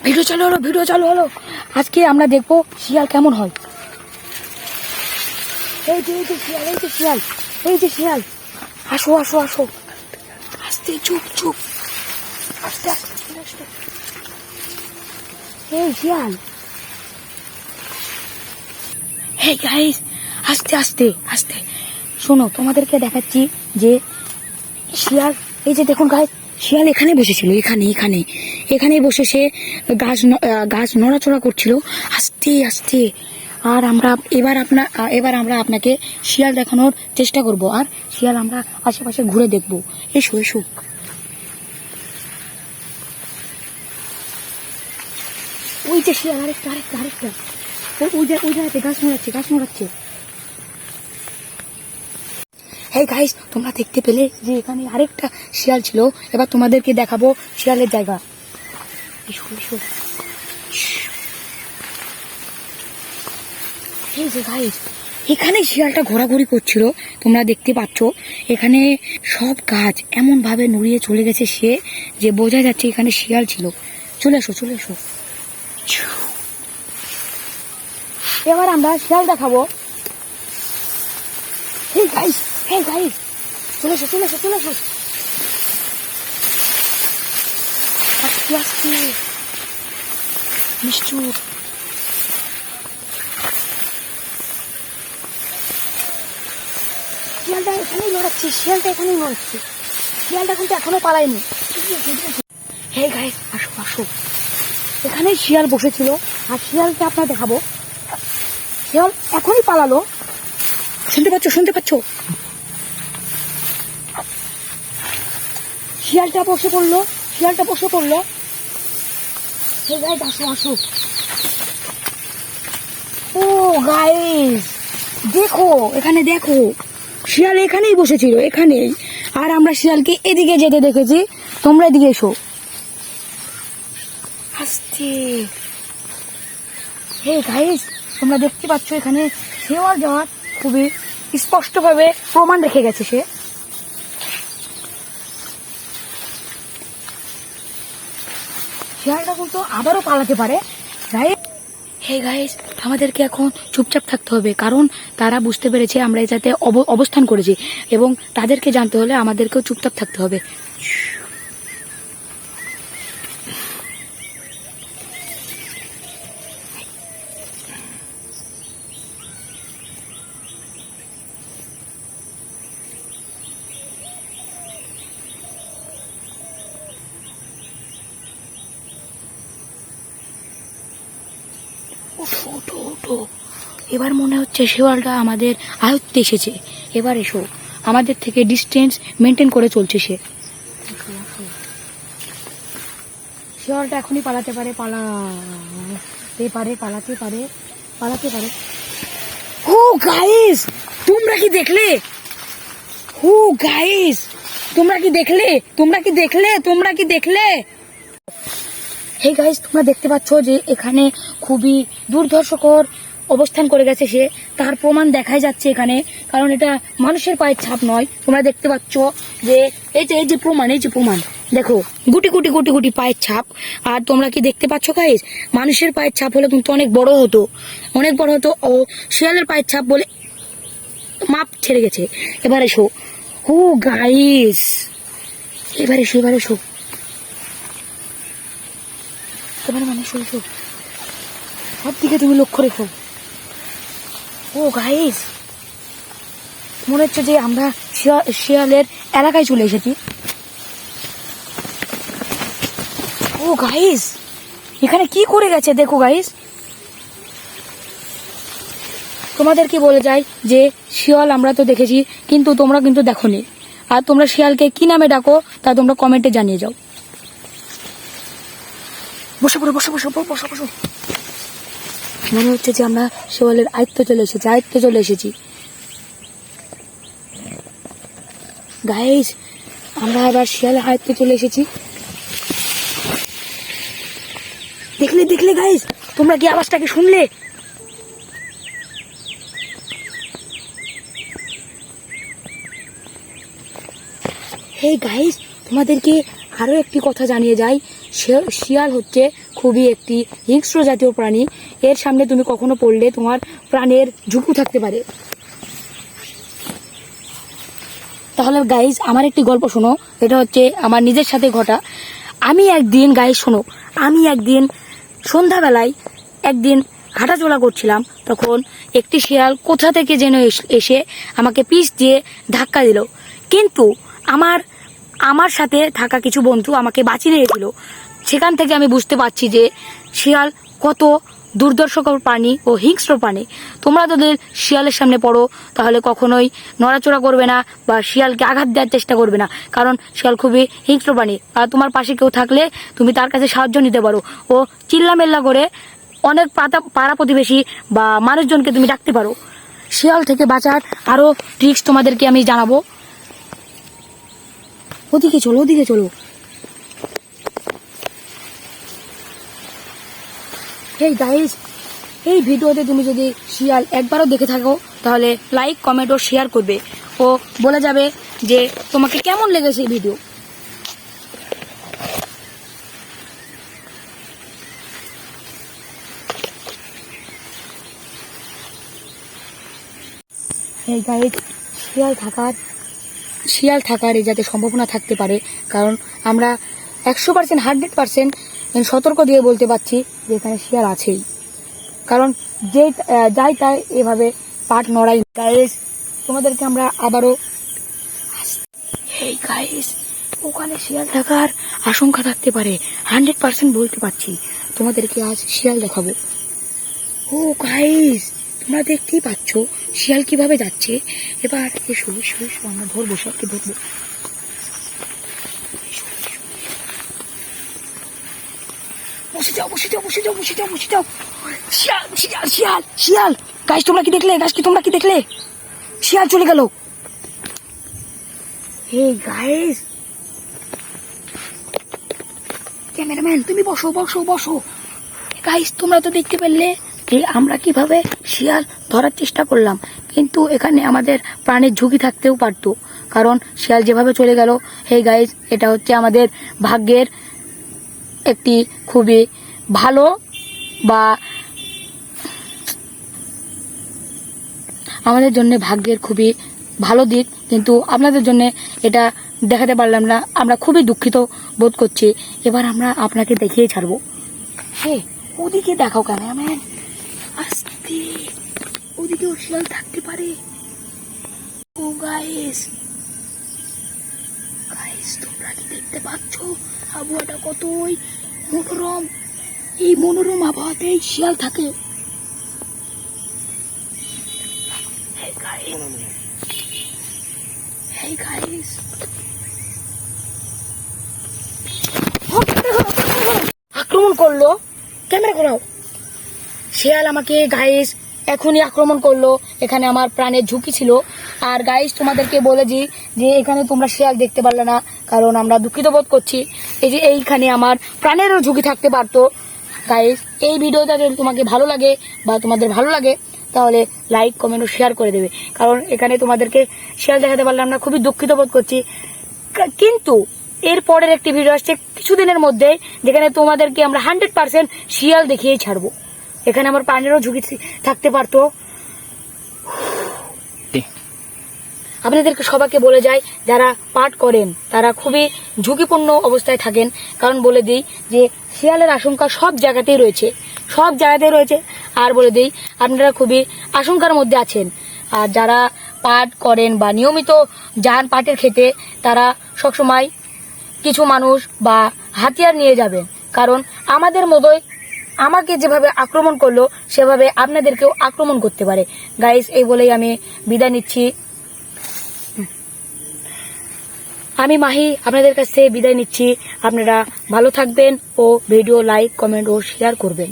Video চালু হলো। আজকে আমরা দেখবো শিয়াল কেমন হয়। এই যে শিয়াল, আসো আস্তে, চুপ আস্তে এই শিয়াল, হে গাইস, আস্তে শোনো, তোমাদেরকে দেখাচ্ছি যে শিয়াল, এই যে দেখুন গাইস, শিয়াল এখানে বসেছিল, এখানেই বসে সে গাছ নড়াচড়া করছিল আস্তে। আর এবার আমরা আপনাকে শিয়াল দেখানোর চেষ্টা করব, আর শিয়াল আমরা আশেপাশে ঘুরে দেখব। এসো ওই যে শিয়াল, আরেকটা ওই জায়গাতে গাছ নড়াচ্ছে। এই গাইস, তোমরা দেখতে পেলে যে এখানে আরেকটা শিয়াল ছিল। এবার তোমাদেরকে দেখাবো শিয়ালের জায়গা। এই যে গাইস, এখানে শিয়ালটা ঘোরাঘুরি করছিল, তোমরা দেখতে পাচ্ছ। এখানে সব গাছ এমন ভাবে নুড়িয়ে চলে গেছে সে, যে বোঝা যাচ্ছে এখানে শিয়াল ছিল। চলে এসো। এবার আমরা শিয়াল দেখাবো। এই গাইস, চলে এসো। আস্তে নিশ্চুপ। শিয়ালটা এখানেই লড়াচ্ছে, শিয়ালটা কিন্তু এখনো পালায়নি। হে গাইস, আসো। এখানে শিয়াল বসেছিল, আর শিয়ালকে আপনার দেখাবো। শিয়াল এখনই পালালো। শুনতে পাচ্ছ? শিয়ালটা বসে পড়লো। হে গাইস, আসো। ও গাইস, দেখো, শিয়াল এখানেই বসেছিল, এখানেই। আর আমরা শিয়ালকে এদিকে যেতে দেখেছি। তোমরা এদিকে এসো, আস্তে। হে গাইস, তোমরা দেখতে পাচ্ছ এখানে শিয়াল যাওয়ার খুবই স্পষ্টভাবে প্রমাণ রেখে গেছে সে। শিয়ালটা কিন্তু আবারও পালাতে পারে। হে গাইস, আমাদেরকে এখন চুপচাপ থাকতে হবে, কারণ তারা বুঝতে পেরেছে আমরা এই জায়গাতে অবস্থান করেছি, এবং তাদেরকে জানতে হলে আমাদেরকেও চুপচাপ থাকতে হবে। ওঠো। এবার মনে হচ্ছে শিয়ালটা আমাদের আয়ত্তে এসেছে। এবার এসো, আমাদের থেকে ডিস্টেন্স মেনটেন করে চলছে সে। শিয়ালটা এখনই পালাতে পারে। ও গাইস, তোমরা কি দেখলে? হে গাইস, তোমরা দেখতে পাচ্ছ যে এখানে খুবই দুর্ধর্ষকর অবস্থান করে গেছে সে। তার প্রমাণ দেখাই যাচ্ছে এখানে, কারণ এটা মানুষের পায়ের ছাপ নয়। তোমরা দেখতে পাচ্ছ যে এই যে প্রমাণ দেখো, গুটি পায়ের ছাপ। আর তোমরা কি দেখতে পাচ্ছ গাইস, মানুষের পায়ের ছাপ হলে কিন্তু অনেক বড় হতো। ও শিয়ালের পায়ের ছাপ বলে মাপ ছেড়ে গেছে। এবার এসো। ও গাইস, এবার এসো। সব দিকে তুমি লক্ষ্য রেখো। ও গাইস, মনে হচ্ছে যে আমরা শিয়ালের এলাকায় চলে এসেছি। ও গাইস, এখানে কি করে গেছে দেখো গাইস। তোমাদেরকে বলে যাই যে শিয়াল আমরা তো দেখেছি, কিন্তু তোমরা কিন্তু দেখোনি। আর তোমরা শিয়ালকে কি নামে ডাকো তা তোমরা কমেন্টে জানিয়ে যাও। বসে মনে হচ্ছে যে আমরা শিয়ালের আয়ত্তে চলে এসেছি। গাইস, আমরা এবার শিয়ালের আয়ত্তে চলে এসেছি। দেখলে গাইস, তোমরা কি আওয়াজটাকে শুনলে? হে গাইস, তোমাদেরকে আরো একটি কথা জানিয়ে যাই। শিয়াল হচ্ছে খুবই একটি হিংস্র জাতীয় প্রাণী। এর সামনে তুমি কখনো পড়লে তোমার প্রাণের ঝুঁকি থাকতে পারে। তাহলে গাইজ আমার একটি গল্প শোনো, এটা হচ্ছে আমার নিজের সাথে ঘটা। আমি একদিন সন্ধ্যাবেলায় একদিন হাঁটাচলা করছিলাম, তখন একটি শিয়াল কোথা থেকে যেন এসে আমাকে পিছ দিয়ে ধাক্কা দিল। কিন্তু আমার সাথে থাকা কিছু বন্ধু আমাকে বাঁচিয়ে নিয়েছিল। সেখান থেকে আমি বুঝতে পারছি যে শিয়াল কত দুর্দর্শকর প্রাণী ও হিংস্র প্রাণী। তোমরা যদি শিয়ালের সামনে পড়ো তাহলে কখনোই নড়াচড়া করবে না বা শিয়ালকে আঘাত দেওয়ার চেষ্টা করবে না, কারণ শিয়াল খুবই হিংস্র প্রাণী। আর তোমার পাশে কেউ থাকলে তুমি তার কাছে সাহায্য নিতে পারো ও চিল্লামেল্লা করে অনেক পাড়া প্রতিবেশী বা মানুষজনকে তুমি ডাকতে পারো। শিয়াল থেকে বাঁচার আরও ট্রিক্স তোমাদেরকে আমি জানাবো। ওদিকে চলো। হেই গাইস, এই ভিডিওতে তুমি যদি শিয়াল একবারও দেখে থাকো তাহলে লাইক, কমেন্ট ও শেয়ার করবে ও বলে যাবে যে তোমাকে কেমন লেগেছে এই ভিডিও। এই গাইস, শিয়াল থাকার এই যাতে সম্ভাবনা থাকতে পারে, কারণ আমরা 100% 100% সতর্ক দিয়ে বলতে পারছি যে এখানে শিয়াল আছেই, কারণ যাই তাই এভাবে পাট নড়াই। গাইস, তোমাদেরকে আমরা আবারও ওখানে শিয়াল থাকার আশঙ্কা থাকতে পারে, 100% বলতে পারছি। তোমাদেরকে আজ শিয়াল দেখাবো। ও গাইস, তোমরা দেখতেই পাচ্ছ শিয়াল কিভাবে যাচ্ছে। এবার এসো আমরা ধরবো, শিয়ালকে ধরবো। বসে যাও। শিয়াল গাইস, তোমরা কি দেখলে? শিয়াল চলে গেল। এই গাইস, ক্যামেরাম্যান তুমি বসো। গাইস, তোমরা তো দেখতে পেলে যে আমরা কিভাবে শিয়াল ধরার চেষ্টা করলাম, কিন্তু এখানে আমাদের প্রাণের ঝুঁকি থাকতেও পারতো, কারণ শিয়াল যেভাবে চলে গেল। হেই গাইস, এটা হচ্ছে আমাদের ভাগ্যের একটি খুবই ভালো বা আমাদের জন্য ভাগ্যের খুবই ভালো দিক, কিন্তু আপনাদের জন্য এটা দেখাতে পারলাম না। আমরা খুবই দুঃখিত বোধ করছি। এবার আমরা আপনাকে দেখিয়ে ছাড়বো। হ্যাঁ, ওদিকে দেখাও ক্যামেরাম্যান, আস্তে। ওদিকেও শিয়াল থাকতে পারে। ও গাইস, তোমরা কি দেখতে পাচ্ছ আবহাওয়াটা কতই মনোরম? এই মনোরম আবহাওয়াতেই শিয়াল থাকে। Hey guys, আক্রমণ করলো। ক্যামেরা ঘোরাও। শিয়াল আমাকে গাইস এখনই আক্রমণ করলো। এখানে আমার প্রাণের ঝুঁকি ছিল। আর গাইস, তোমাদেরকে বলেছি যে এখানে তোমরা শিয়াল দেখতে পারলে না, কারণ আমরা দুঃখিত বোধ করছি। এই যে এইখানে আমার প্রাণেরও ঝুঁকি থাকতে পারতো। গাইস, এই ভিডিওটা যদি তোমাকে ভালো লাগে বা তোমাদের ভালো লাগে তাহলে লাইক, কমেন্ট ও শেয়ার করে দেবে, কারণ এখানে তোমাদেরকে শিয়াল দেখাতে পারলাম না, খুবই দুঃখিত বোধ করছি। কিন্তু এর পরের একটি ভিডিও আসছে কিছুদিনের মধ্যে, যেখানে তোমাদেরকে আমরা 100% শিয়াল দেখিয়েই ছাড়বো। এখানে আমার প্রাণেরও ঝুঁকি থাকতে পারতো। আপনাদেরকে সবাইকে বলে যাই, যারা পাঠ করেন তারা খুবই ঝুঁকিপূর্ণ অবস্থায় থাকেন, কারণ বলে দিই যে শিয়ালের আশঙ্কা সব জায়গাতেই রয়েছে। আর বলে দিই, আপনারা খুবই আশঙ্কার মধ্যে আছেন। আর যারা পাঠ করেন বা নিয়মিত যান পাটের খেতে, তারা সবসময় কিছু মানুষ বা হাতিয়ার নিয়ে যাবেন, কারণ আমাদের মতোই আমাকে যেভাবে আক্রমণ করলো সেভাবে আপনাদেরকেও আক্রমণ করতে পারে। গাইস, এই বলেই আমি বিদায় নিচ্ছি। আমি মাহি আপনাদের কাছ থেকে বিদায় নিচ্ছি। আপনারা ভালো থাকবেন ও ভিডিও লাইক, কমেন্ট ও শেয়ার করবেন।